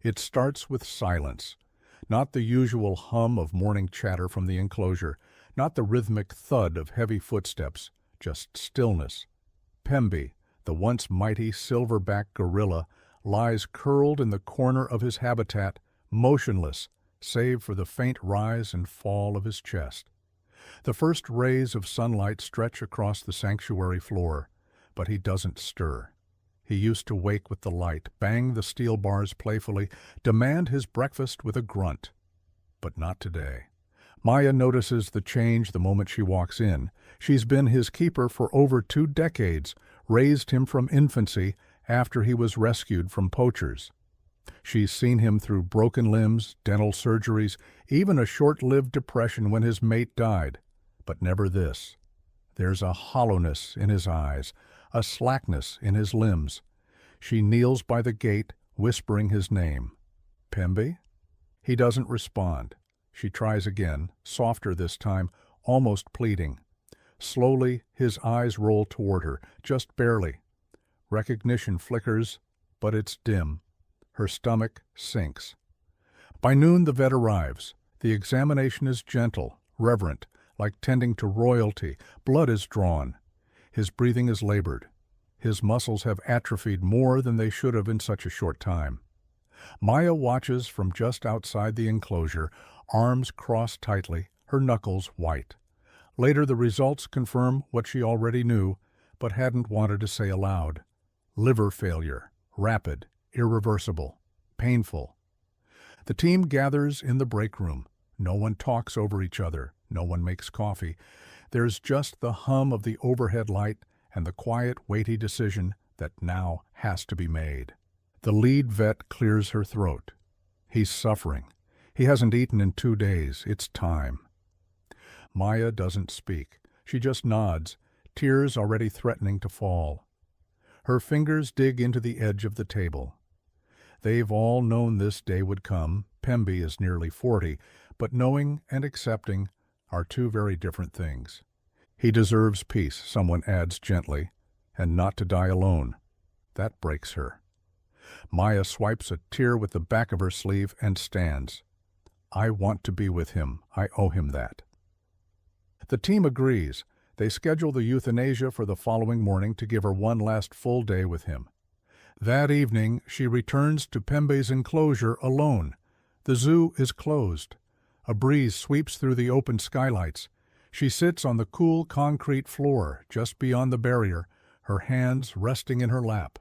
It starts with silence, not the usual hum of morning chatter from the enclosure, not the rhythmic thud of heavy footsteps, just stillness. Pembe, the once mighty silverback gorilla, lies curled in the corner of his habitat, motionless, save for the faint rise and fall of his chest. The first rays of sunlight stretch across the sanctuary floor, but he doesn't stir. He used to wake with the light, bang the steel bars playfully, demand his breakfast with a grunt. But not today. Maya notices the change the moment she walks in. She's been his keeper for over 2 decades, raised him from infancy after he was rescued from poachers. She's seen him through broken limbs, dental surgeries, even a short-lived depression when his mate died. But never this. There's a hollowness in his eyes, a slackness in his limbs. She kneels by the gate, whispering his name. Pembe? He doesn't respond. She tries again, softer this time, almost pleading. Slowly, his eyes roll toward her, just barely. Recognition flickers, but it's dim. Her stomach sinks. By noon the vet arrives. The examination is gentle, reverent, like tending to royalty. Blood is drawn. His breathing is labored. His muscles have atrophied more than they should have in such a short time. Maya watches from just outside the enclosure, arms crossed tightly, her knuckles white. Later the results confirm what she already knew, but hadn't wanted to say aloud. Liver failure, rapid, irreversible, painful. The team gathers in the break room. No one talks over each other. No one makes coffee. There's just the hum of the overhead light and the quiet, weighty decision that now has to be made. The lead vet clears her throat. He's suffering. He hasn't eaten in 2 days. It's time. Maya doesn't speak. She just nods, tears already threatening to fall. Her fingers dig into the edge of the table. They've all known this day would come. Pembe is nearly 40, but knowing and accepting are 2 very different things. He deserves peace, someone adds gently, and not to die alone. That breaks her. Maya swipes a tear with the back of her sleeve and stands. I want to be with him. I owe him that. The team agrees. They schedule the euthanasia for the following morning to give her one last full day with him. That evening, she returns to Pembe's enclosure alone. The zoo is closed. A breeze sweeps through the open skylights. She sits on the cool concrete floor just beyond the barrier, her hands resting in her lap.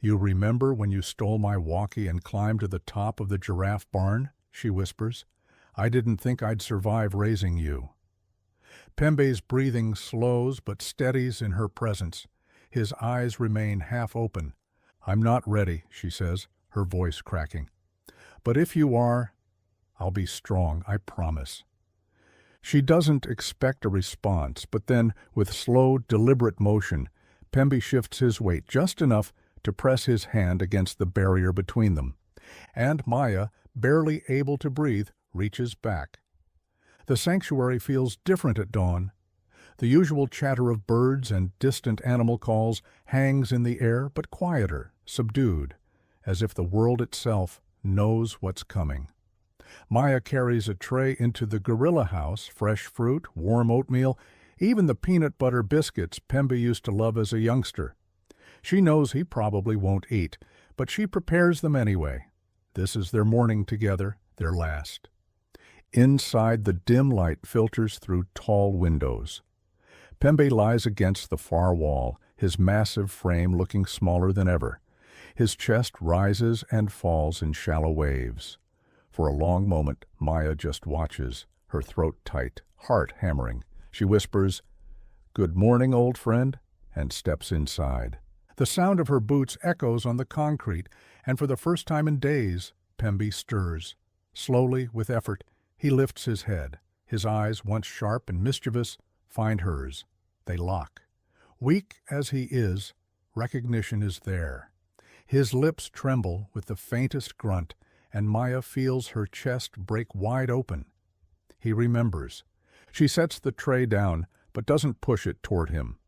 You remember when you stole my walkie and climbed to the top of the giraffe barn? She whispers. I didn't think I'd survive raising you. Pembe's breathing slows but steadies in her presence. His eyes remain half open. I'm not ready, she says, her voice cracking. But if you are, I'll be strong, I promise. She doesn't expect a response, but then, with slow, deliberate motion, Pembe shifts his weight just enough to press his hand against the barrier between them. And Maya, barely able to breathe, reaches back. The sanctuary feels different at dawn. The usual chatter of birds and distant animal calls hangs in the air, but quieter, subdued, as if the world itself knows what's coming. Maya carries a tray into the gorilla house, fresh fruit, warm oatmeal, even the peanut butter biscuits Pembe used to love as a youngster. She knows he probably won't eat, but she prepares them anyway. This is their morning together, their last. Inside, the dim light filters through tall windows. Pembe lies against the far wall, his massive frame looking smaller than ever. His chest rises and falls in shallow waves. For a long moment, Maya just watches, her throat tight, heart hammering. She whispers, "Good morning, old friend," and steps inside. The sound of her boots echoes on the concrete, and for the first time in days, Pembe stirs. Slowly, with effort, he lifts his head. His eyes, once sharp and mischievous, find hers. They lock. Weak as he is, recognition is there. His lips tremble with the faintest grunt, and Maya feels her chest break wide open. He remembers. She sets the tray down, but doesn't push it toward him.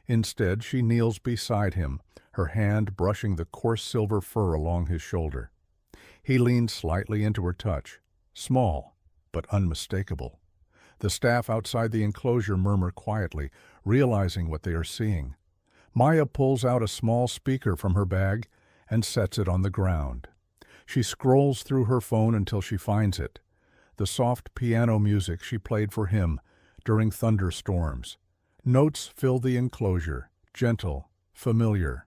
Instead, she kneels beside him, her hand brushing the coarse silver fur along his shoulder. He leans slightly into her touch, small but unmistakable. The staff outside the enclosure murmur quietly, realizing what they are seeing. Maya pulls out a small speaker from her bag and sets it on the ground. She scrolls through her phone until she finds it. The soft piano music she played for him during thunderstorms. Notes fill the enclosure, gentle, familiar.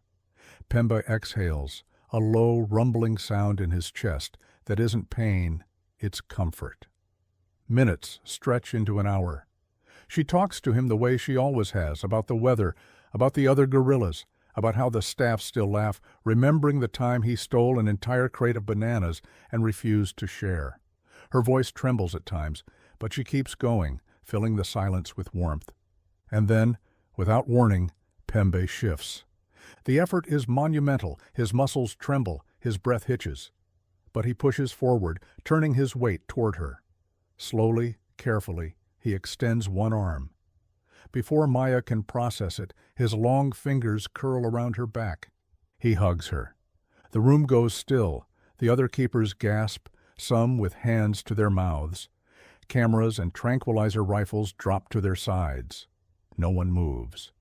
Pembbe exhales, a low, rumbling sound in his chest that isn't pain, it's comfort. Minutes stretch into an hour. She talks to him the way she always has, about the weather, about the other gorillas, about how the staff still laugh, remembering the time he stole an entire crate of bananas and refused to share. Her voice trembles at times, but she keeps going, filling the silence with warmth. And then, without warning, Pembbe shifts. The effort is monumental. His muscles tremble, his breath hitches. But he pushes forward, turning his weight toward her. Slowly, carefully, he extends one arm. Before Maya can process it, his long fingers curl around her back. He hugs her. The room goes still. The other keepers gasp, some with hands to their mouths. Cameras and tranquilizer rifles drop to their sides. No one moves.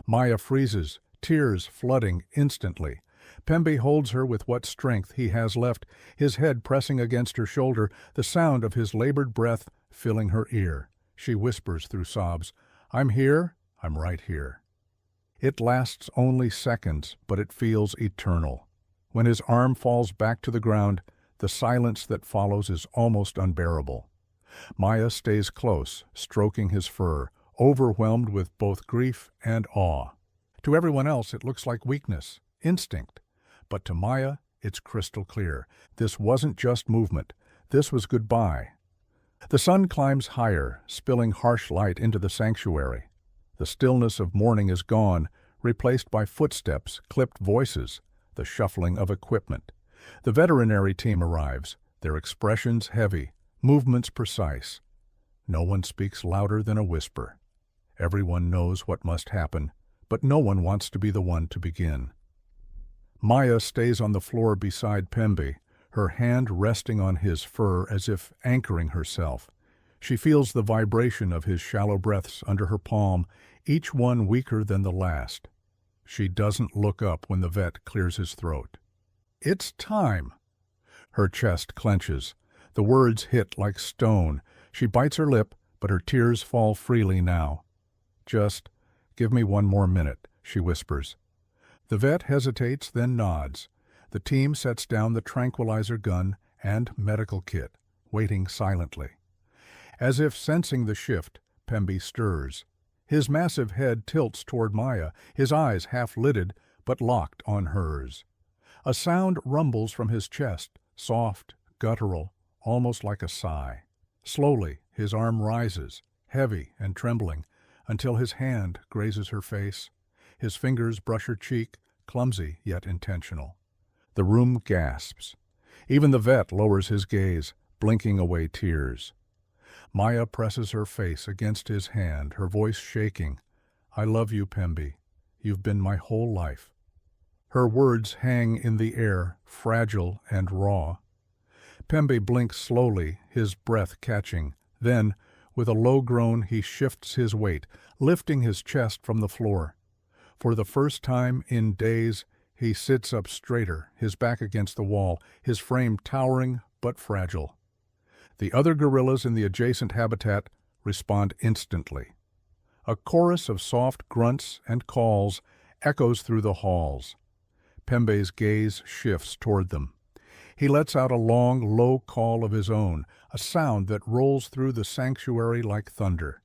Maya freezes, tears flooding instantly. Pembbe holds her with what strength he has left, his head pressing against her shoulder, the sound of his labored breath filling her ear. She whispers through sobs, "I'm here, I'm right here." It lasts only seconds, but it feels eternal. When his arm falls back to the ground, the silence that follows is almost unbearable. Maya stays close, stroking his fur, overwhelmed with both grief and awe. To everyone else, it looks like weakness, instinct. But to Maya, it's crystal clear. This wasn't just movement. This was goodbye. The sun climbs higher, spilling harsh light into the sanctuary. The stillness of morning is gone, replaced by footsteps, clipped voices, the shuffling of equipment. The veterinary team arrives, their expressions heavy, movements precise. No one speaks louder than a whisper. Everyone knows what must happen, but no one wants to be the one to begin. Maya stays on the floor beside Pembbe, her hand resting on his fur as if anchoring herself. She feels the vibration of his shallow breaths under her palm, each one weaker than the last. She doesn't look up when the vet clears his throat. "It's time." Her chest clenches. The words hit like stone. She bites her lip, but her tears fall freely now. "Just give me one more minute," she whispers. The vet hesitates, then nods. The team sets down the tranquilizer gun and medical kit, waiting silently. As if sensing the shift, Pembbe stirs. His massive head tilts toward Maya, his eyes half-lidded but locked on hers. A sound rumbles from his chest, soft, guttural, almost like a sigh. Slowly, his arm rises, heavy and trembling, until his hand grazes her face. His fingers brush her cheek, clumsy yet intentional. The room gasps. Even the vet lowers his gaze, blinking away tears. Maya presses her face against his hand, her voice shaking. "I love you, Pembbe. You've been my whole life." Her words hang in the air, fragile and raw. Pembbe blinks slowly, his breath catching. Then, with a low groan, he shifts his weight, lifting his chest from the floor. For the first time in days, he sits up straighter, his back against the wall, his frame towering but fragile. The other gorillas in the adjacent habitat respond instantly. A chorus of soft grunts and calls echoes through the halls. Pembe's gaze shifts toward them. He lets out a long, low call of his own, a sound that rolls through the sanctuary like thunder.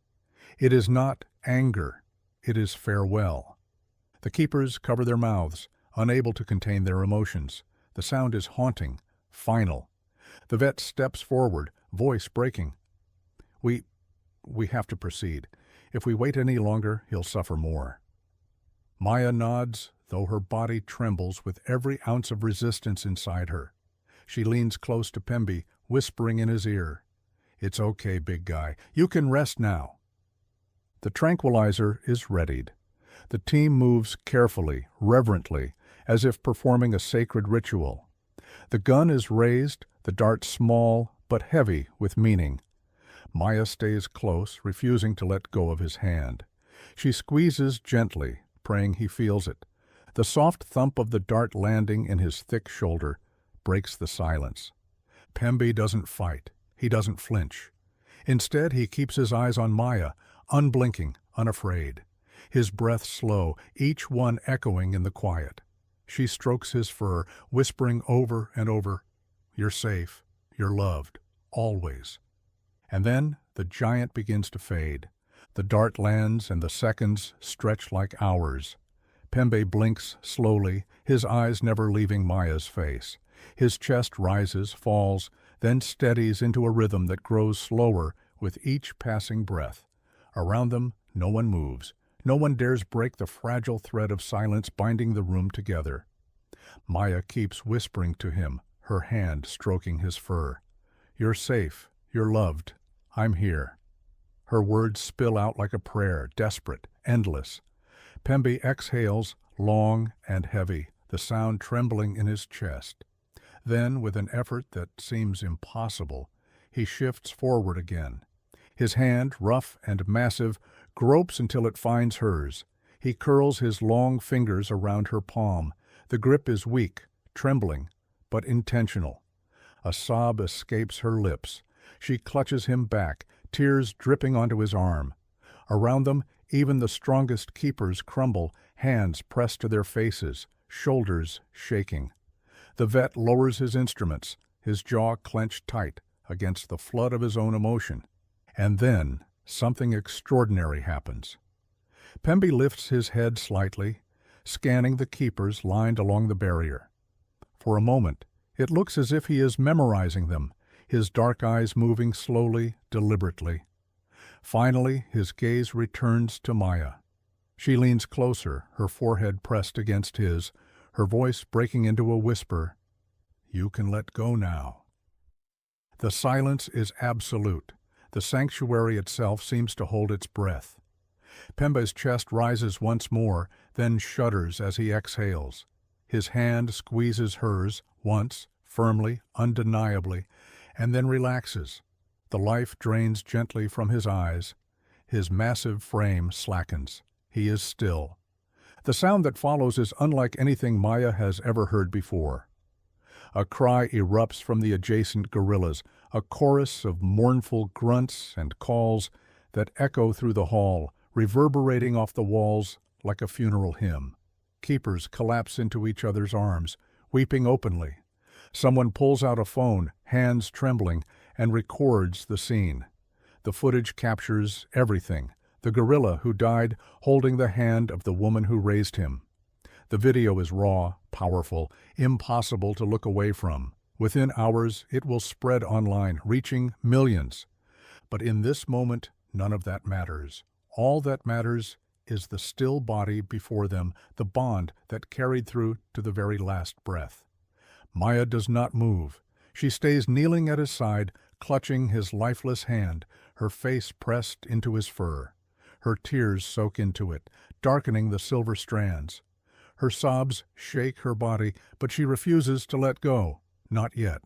It is not anger, it is farewell. The keepers cover their mouths, unable to contain their emotions. The sound is haunting, final. The vet steps forward, voice breaking. We have to proceed. If we wait any longer, he'll suffer more." Maya nods, though her body trembles with every ounce of resistance inside her. She leans close to Pembbe, whispering in his ear, "It's okay, big guy. You can rest now." The tranquilizer is readied. The team moves carefully, reverently, as if performing a sacred ritual. The gun is raised, the dart small but heavy with meaning. Maya stays close, refusing to let go of his hand. She squeezes gently, praying he feels it. The soft thump of the dart landing in his thick shoulder breaks the silence. Pembbe doesn't fight. He doesn't flinch. Instead, he keeps his eyes on Maya, unblinking, unafraid. His breath slow, each one echoing in the quiet. She strokes his fur, whispering over and over, "You're safe. You're loved. Always." And then the giant begins to fade. The dart lands and the seconds stretch like hours. Pembbe blinks slowly, his eyes never leaving Maya's face. His chest rises, falls, then steadies into a rhythm that grows slower with each passing breath. Around them, no one moves. No one dares break the fragile thread of silence binding the room together. Maya keeps whispering to him, her hand stroking his fur. "You're safe. You're loved. I'm here." Her words spill out like a prayer, desperate, endless. Pembbe exhales, long and heavy, the sound trembling in his chest. Then, with an effort that seems impossible, he shifts forward again. His hand, rough and massive, gropes until it finds hers. He curls his long fingers around her palm. The grip is weak, trembling, but intentional. A sob escapes her lips. She clutches him back, tears dripping onto his arm. Around them, even the strongest keepers crumble, hands pressed to their faces, shoulders shaking. The vet lowers his instruments, his jaw clenched tight against the flood of his own emotion. And then something extraordinary happens. Pembbe lifts his head slightly, scanning the keepers lined along the barrier. For a moment, it looks as if he is memorizing them, his dark eyes moving slowly, deliberately. Finally, his gaze returns to Maya. She leans closer, her forehead pressed against his, her voice breaking into a whisper. "You can let go now." The silence is absolute. The sanctuary itself seems to hold its breath. Pembe's chest rises once more, then shudders as he exhales. His hand squeezes hers, once, firmly, undeniably, and then relaxes. The life drains gently from his eyes. His massive frame slackens. He is still. The sound that follows is unlike anything Maya has ever heard before. A cry erupts from the adjacent gorillas, a chorus of mournful grunts and calls that echo through the hall, reverberating off the walls like a funeral hymn. Keepers collapse into each other's arms, weeping openly. Someone pulls out a phone, hands trembling, and records the scene. The footage captures everything. The gorilla who died holding the hand of the woman who raised him. The video is raw, powerful, impossible to look away from. Within hours, it will spread online, reaching millions. But in this moment, none of that matters. All that matters is the still body before them, the bond that carried through to the very last breath. Maya does not move. She stays kneeling at his side, clutching his lifeless hand, her face pressed into his fur. Her tears soak into it, darkening the silver strands. Her sobs shake her body, but she refuses to let go. Not yet.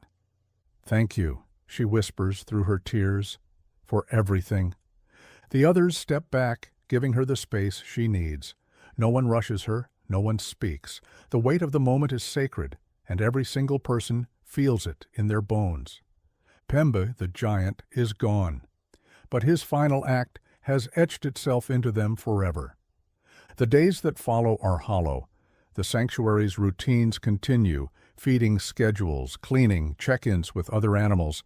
"Thank you," she whispers through her tears, "for everything." The others step back, giving her the space she needs. No one rushes her, no one speaks. The weight of the moment is sacred, and every single person feels it in their bones. Pembbe, the giant, is gone, but his final act has etched itself into them forever. The days that follow are hollow. The sanctuary's routines continue, feeding schedules, cleaning, check-ins with other animals,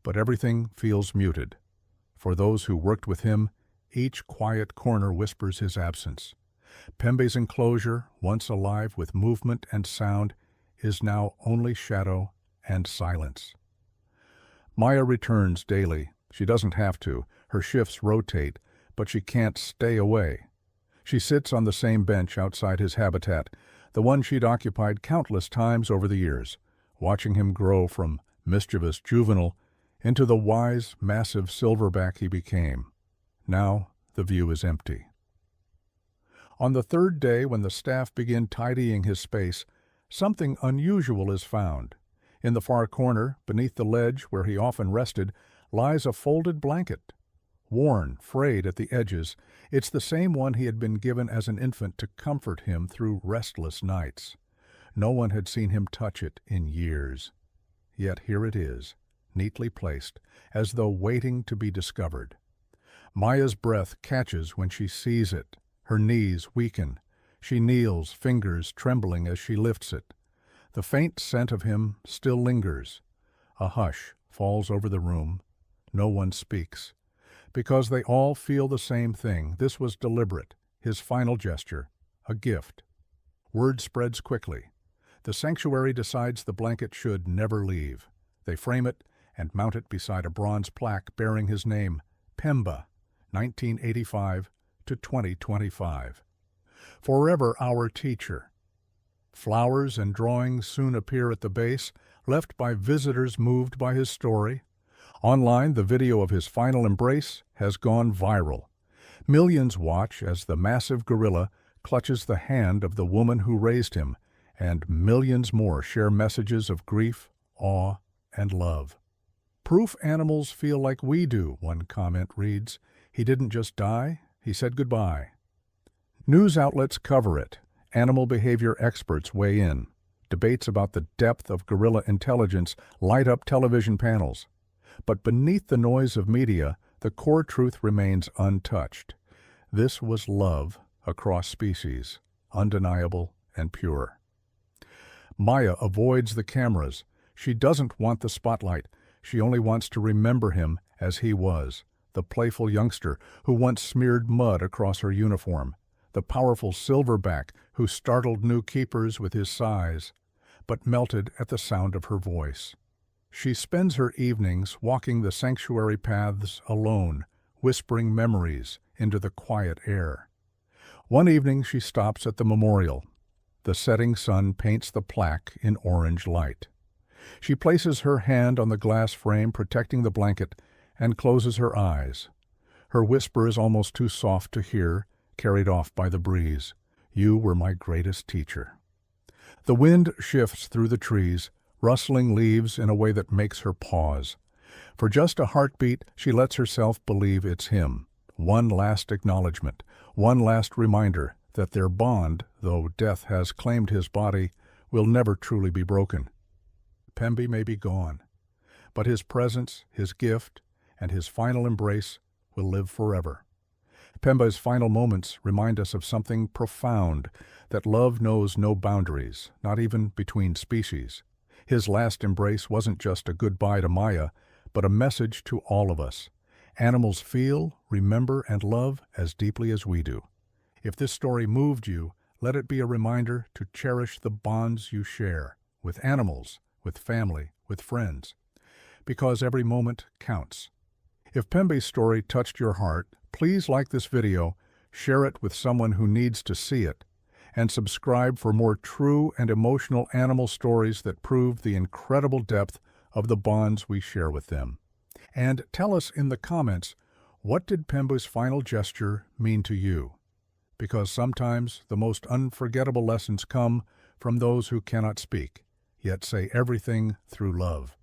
but everything feels muted. For those who worked with him, each quiet corner whispers his absence. Pembe's enclosure, once alive with movement and sound, is now only shadow and silence. Maya returns daily. She doesn't have to. Her shifts rotate, but she can't stay away. She sits on the same bench outside his habitat, the one she'd occupied countless times over the years, watching him grow from mischievous juvenile into the wise, massive silverback he became. Now the view is empty. On the third day, when the staff begin tidying his space, something unusual is found. In the far corner, beneath the ledge where he often rested, lies a folded blanket. Worn, frayed at the edges, it's the same one he had been given as an infant to comfort him through restless nights. No one had seen him touch it in years. Yet here it is, neatly placed, as though waiting to be discovered. Maya's breath catches when she sees it. Her knees weaken. She kneels, fingers trembling as she lifts it. The faint scent of him still lingers. A hush falls over the room. No one speaks. Because they all feel the same thing. This was deliberate, his final gesture, a gift. Word spreads quickly. The sanctuary decides the blanket should never leave. They frame it and mount it beside a bronze plaque bearing his name, Pembbe, 1985 to 2025. Forever our teacher. Flowers and drawings soon appear at the base, left by visitors moved by his story. Online, the video of his final embrace has gone viral. Millions watch as the massive gorilla clutches the hand of the woman who raised him, and millions more share messages of grief, awe, and love. Proof animals feel like we do, one comment reads. He didn't just die, he said goodbye. News outlets cover it. Animal behavior experts weigh in. Debates about the depth of gorilla intelligence light up television panels. But beneath the noise of media, the core truth remains untouched. This was love across species, undeniable and pure. Maya avoids the cameras. She doesn't want the spotlight. She only wants to remember him as he was, the playful youngster who once smeared mud across her uniform, the powerful silverback who startled new keepers with his size, but melted at the sound of her voice. She spends her evenings walking the sanctuary paths alone, whispering memories into the quiet air. One evening she stops at the memorial. The setting sun paints the plaque in orange light. She places her hand on the glass frame protecting the blanket and closes her eyes. Her whisper is almost too soft to hear, carried off by the breeze. You were my greatest teacher. The wind shifts through the trees, rustling leaves in a way that makes her pause. For just a heartbeat, she lets herself believe it's him. One last acknowledgement, one last reminder that their bond, though death has claimed his body, will never truly be broken. Pembbe may be gone, but his presence, his gift, and his final embrace will live forever. Pembe's final moments remind us of something profound, that love knows no boundaries, not even between species. His last embrace wasn't just a goodbye to Maya, but a message to all of us. Animals feel, remember, and love as deeply as we do. If this story moved you, let it be a reminder to cherish the bonds you share with animals, with family, with friends, because every moment counts. If Pembe's story touched your heart, please like this video, share it with someone who needs to see it, and subscribe for more true and emotional animal stories that prove the incredible depth of the bonds we share with them. And tell us in the comments, what did Pembe's final gesture mean to you? Because sometimes the most unforgettable lessons come from those who cannot speak, yet say everything through love.